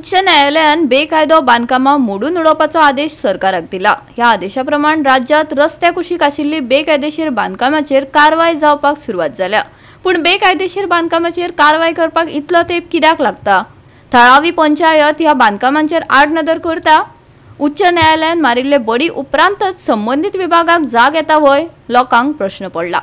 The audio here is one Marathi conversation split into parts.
उच्च न्यायालयान बेकायदो बांधकामां मोडून उडोवपाचो आदेश सरकाराक दिला। ह्या आदेशाप्रमाण राज्यात रस्त्या कुशीक आशिल्ली बेकायदेशीर बांधकामांचेर कारवाय जावपाक सुरवात जाल्या। पूण बेकायदेशीर बांधकामांचेर कारवाय करपाक इतलो तेंप कित्याक लागता? थळावी पंचायत ह्या बांधकामांचेर आडनदर करता? उच्च न्यायालयान मारिल्ले बडी उपरांतच संबंधित विभागाक जाग येता वय? लोकांक प्रश्न पडला।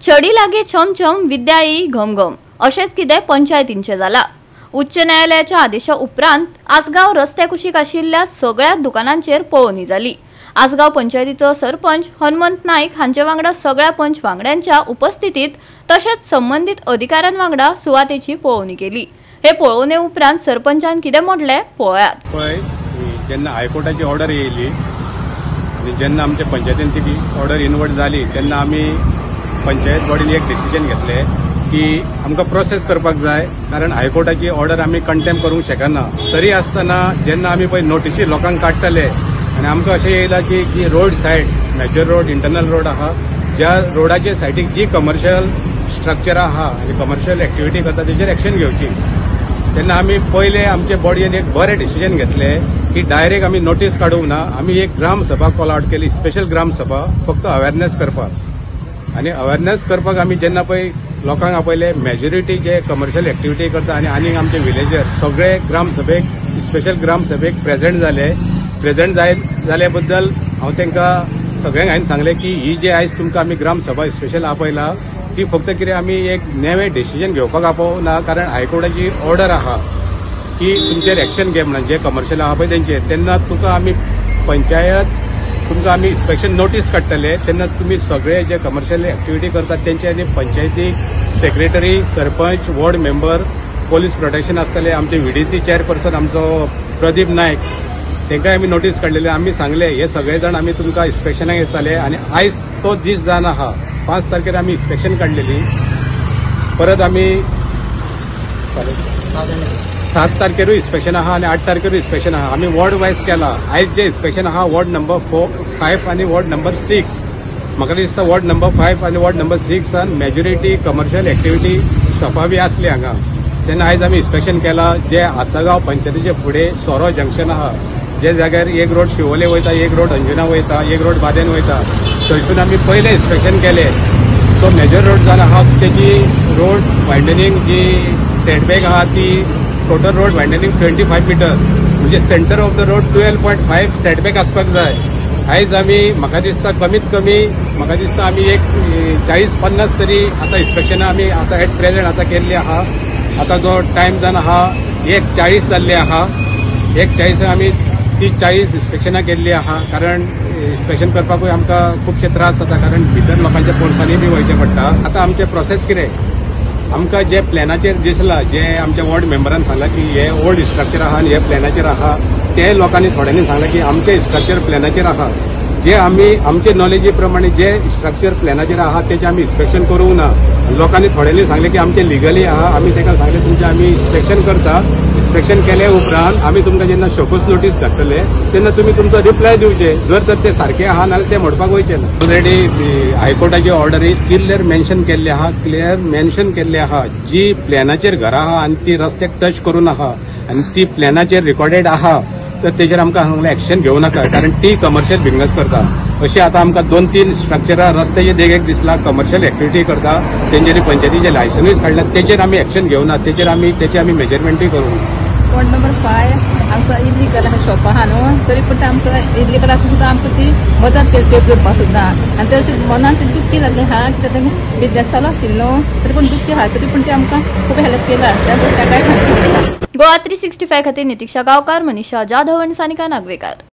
छडी लागे छमछम विद्यायी घमघम अशेंच कितें पंचायतींचे जाला। उच्च न्यायालयाच्या आदेशा उपरांत आसगाव रस्त्या कुशीक आशिल्ल्या सगळ्या दुकानांचेर पळोवणी जाली। आसगाव पंचायतीचो सरपंच हनुमंत नाईक हांचे वांगडा सगळ्या पंच वांगड्यांच्या उपस्थितीत तशेंच संबंधित अधिकाऱ्यां वांगडा सुवातेची पळोवणी केली। हे पळोवणे उपरांत सरपंचान कितें म्हटले पळयात। पळय जेन्ना हायकोर्टाची ऑर्डर येयली आनी जेन्ना आमच्या पंचायतीन ती ऑर्डर इनवर्ट जाली तेन्ना आमी पंचायत बॉडीन एक डिसिजन घेतले की आमकां प्रोसेस करपाक जाय, कारण हायकोर्टाची ऑर्डर आमी कंटेम करूंक शकना। तरी आसतना जेन्ना आमी पळय नोटीसी लोकांक काडटले आनी आमकां अशें येयला की road side major road internal road आहा, ज्या रोडाचे सायडीक जी कमर्शियल स्ट्रक्चर आहा आनी कमर्शियल एक्टिविटी करता तेजेर एक्शन घेवची। तेन्ना आमी पयले आमचे बॉडीन एक बरें डिसिजन घेतले की डायरेक्ट आमी नोटीस काडूंक ना, आमी एक ग्राम सभा कॉल आउट केली, स्पेशल ग्राम सभा फक्त अवेरनेस करपाक। आणि अवेरनेस करपाक आमी जेन्ना पळय लोकांक आपयले मेजॉरिटी जे कमर्शियल एक्टिविटी करता आनी आमचे विलेजर सगळे ग्राम सभेक स्पेशल ग्राम सभेक प्रेजेंट जाले बद्दल हांव तांकां सगळ्यांक हांवें सांगलें की ही जे आयज तुमकां आमी ग्राम सभा स्पेशल आपयला ती फक्त कितें आमी एक नवें डिसिजन घेवपाक आपोवना, कारण हायकोर्टाची ऑर्डर आहा की तुमचेर एक्शन घे म्हणून जे कमर्शियल आहा पळय तेंचेर। तेन्ना तुका आमी पंचायत तुमकां आमी इन्स्पेक्शन नोटीस काडटले तेन्ना तुमी सगळे जे कमर्शियल एक्टिविटी करतात तेंचे आनी पंचायतीक secretary sarpanch ward member police protection आसतले, आमचे व्हीडीसी चेअरपर्सन आमचो प्रदीप नायक तांकांय आमी नोटीस काडलेले। आमी सांगले हे सगळे जाण आमी तुमकां इन्स्पेक्शनाक येताले आनी आयज तो दीस जावन आहा 5 तारखेर आमी इन्स्पेक्शन काडलेली। परत आमी 7 तारखेरूय इन्स्पेक्शन आहा आनी 8 तारखेरूय इन्स्पेक्शन आहा। आमी वॉर्ड वायज केला। आयज जे इन्स्पेक्शन आहा वॉर्ड नंबर 5 आनी वॉर्ड नंबर 6, म्हाका दिसता वॉर्ड नंबर 5 आनी ward number 6 majority commercial activity शॉपां बी आसली हांगा। तेन्ना आयज आमी इन्स्पेक्शन केला। जे आसागांव पंचायतीचे फुडें सोरो जंक्शन आहा, जे जाग्यार एक रोड शिवोले वयता, एक रोड अंजुना वयता, एक रोड बादेन वयता, थंयसून आमी पयले इन्स्पेक्शन केले। तो मेजर रोड जावन आहा तेजी रोड वायडनिंग जी सेटबॅक आहा ती टोटल रोड वायडनिंग 25 मीटर, म्हणजे centre of the road 12.5 setback आसपाक जाय। आयज आमी म्हाका दिसता कमीत कमी म्हाका दिसता आमी एक 40-50 तरी आतां इन्स्पेक्शनां आमी आतां एट प्रेजेंट आतां केल्ली आहा। आतां जो टायम जावन आहा 1:40 जाल्ली आहा। 1:40 आमी 30-40 इन्स्पेक्शनां केल्ली आहा, कारण इन्स्पेक्शन करपाकूय आमकां खुबशे त्रास जाता, कारण भितर लोकांच्या पोरसांनी बी वयचें पडटा। आतां आमचे प्रोसेस कितें आमकां जे प्लॅनाचेर दिसला, जे आमच्या वॉर्ड मेंबरान सांगला की हे ओल्ड स्ट्रक्चर आहा आनी हे प्लॅनाचेर आहा, ते लोकांनी थोड्यांनी सांगला की आमचे स्ट्रक्चर प्लॅनाचेर आहा। जे आमी आमचे नॉलेजी प्रमाणे जे स्ट्रक्चर प्लॅनाचेर आहा तेचे आमी इन्स्पेक्शन करूंक ना। लोकांनी थोड्यांनी सांगले की आमचे लिगली आहा, आमी ताका सांगले तुमचे आमी इन्स्पेक्शन करता। इन्स्पेक्शन केले उपरांत आमी तुमकां जेन्ना शोकस नोटीस धाडटले तेन्ना तुमी तुमचो रिप्लाय दिवचे, जर तर ते सारखे आहा नाल्यार ते मोडपाक वयचे ना। ऑलरेडी हायकोर्टाची ऑर्डरी क्लियर मेन्शन केल्ले आहा जी प्लॅनाचेर घरां आहा आनी ती रस्त्याक टच करून आहा आनी ती प्लॅनाचेर रिकॉर्डेड आहा, तर तेजेर आमकां सांगलें एक्शन घेवं नाका, कारण ती कमर्शियल बिजनेस करता। अशी आतां आमकां 2-3 स्ट्रक्चरां रस्त्याचे देगेक दिसला कमर्शियल एक्टिविटी करता, तेंच्यांनी पंचायतीचे लायसनूय काडला, तेजेर आमी एक्शन घेवना, तेजेर तेची आमी मेजरमेंटूय करूं। वॉर्ड नंबर 5 आमकां इल्लीगल शॉप आहा न्हू, तरी पूण आमकां इल्लीगल आसूं सुद्दां आमकां ती मदत करपाक सुद्दां, आनी ते अशें मनान ती दुख्खी जाल्ली आहा, कित्याक बिजनेस चालू आशिल्लो तरी पूण दुख्खी आहा, तरी पूण ती आमकां खूब हेल्प केला। ताकाय गोवा 365 खातीर नितीक्षा गांवकार, मनीषा जाधव आनी सानिका नागवेकार।